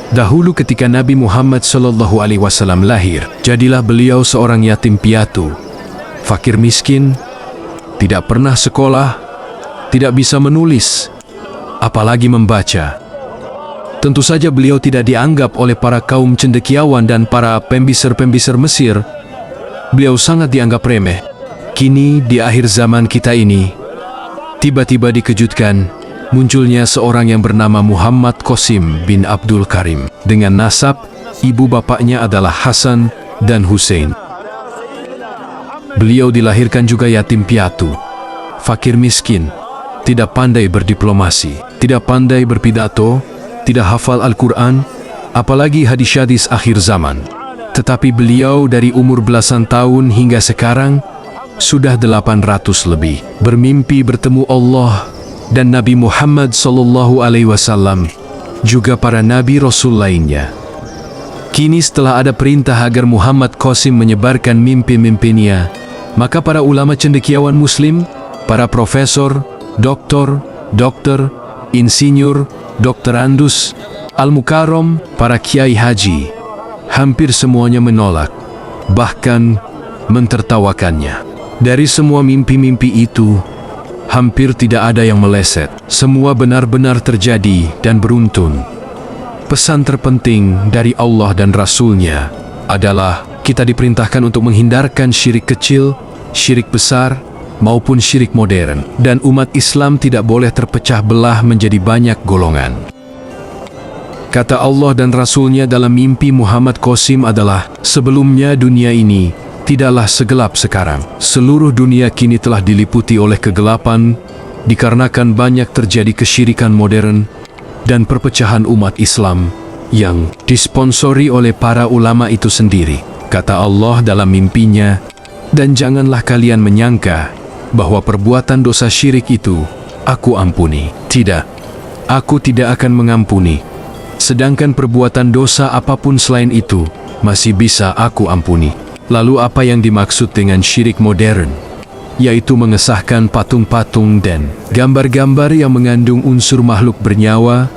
Dahulu ketika Nabi Muhammad SAW lahir, jadilah beliau seorang yatim piatu, fakir miskin, tidak pernah sekolah, tidak bisa menulis, apalagi membaca. Tentu saja beliau tidak dianggap oleh para kaum cendekiawan dan para pembisar-pembisar Mesir. Beliau sangat dianggap remeh. Kini di akhir zaman kita ini, tiba-tiba dikejutkan munculnya seorang yang bernama Muhammad Qasim bin Abdul Karim. Dengan nasab, ibu bapaknya adalah Hasan dan Hussein. Beliau dilahirkan juga yatim piatu, fakir miskin, tidak pandai berdiplomasi, tidak pandai berpidato, tidak hafal Al-Quran, apalagi hadis-hadis akhir zaman. Tetapi beliau dari umur belasan tahun hingga sekarang, sudah 800 lebih, bermimpi bertemu Allah dan Nabi Muhammad SAW, juga para Nabi Rasul lainnya. Kini setelah ada perintah agar Muhammad Qasim menyebarkan mimpi-mimpinya, maka para ulama cendekiawan Muslim, para profesor, doktor, insinyur, doktorandus, al-mukarram, para kiai haji, hampir semuanya menolak, bahkan mentertawakannya. Dari semua mimpi-mimpi itu, hampir tidak ada yang meleset. Semua benar-benar terjadi dan beruntun. Pesan terpenting dari Allah dan Rasul-Nya adalah kita diperintahkan untuk menghindarkan syirik kecil, syirik besar, maupun syirik modern. Dan umat Islam tidak boleh terpecah belah menjadi banyak golongan. Kata Allah dan Rasul-Nya dalam mimpi Muhammad Qasim adalah, sebelumnya dunia ini tidaklah segelap sekarang. Seluruh dunia kini telah diliputi oleh kegelapan, dikarenakan banyak terjadi kesyirikan modern dan perpecahan umat Islam yang disponsori oleh para ulama itu sendiri. Kata Allah dalam mimpinya, dan janganlah kalian menyangka bahwa perbuatan dosa syirik itu aku ampuni. Tidak, aku tidak akan mengampuni. Sedangkan perbuatan dosa apapun selain itu masih bisa aku ampuni. Lalu apa yang dimaksud dengan syirik modern? Yaitu mengesahkan patung-patung dan gambar-gambar yang mengandung unsur makhluk bernyawa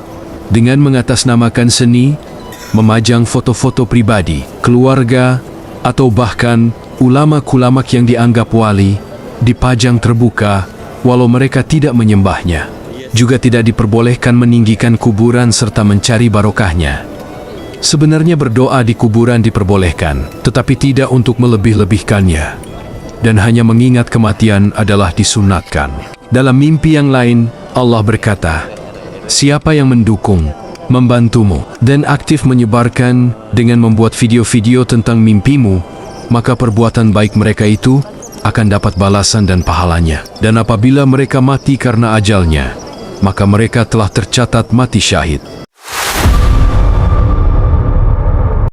dengan mengatasnamakan seni, memajang foto-foto pribadi, keluarga, atau bahkan ulama-ulama yang dianggap wali dipajang terbuka walau mereka tidak menyembahnya. Juga tidak diperbolehkan meninggikan kuburan serta mencari barokahnya. Sebenarnya berdoa di kuburan diperbolehkan, tetapi tidak untuk melebih-lebihkannya. Dan hanya mengingat kematian adalah disunatkan. Dalam mimpi yang lain, Allah berkata, siapa yang mendukung, membantumu, dan aktif menyebarkan dengan membuat video-video tentang mimpimu, maka perbuatan baik mereka itu akan dapat balasan dan pahalanya. Dan apabila mereka mati karena ajalnya, maka mereka telah tercatat mati syahid.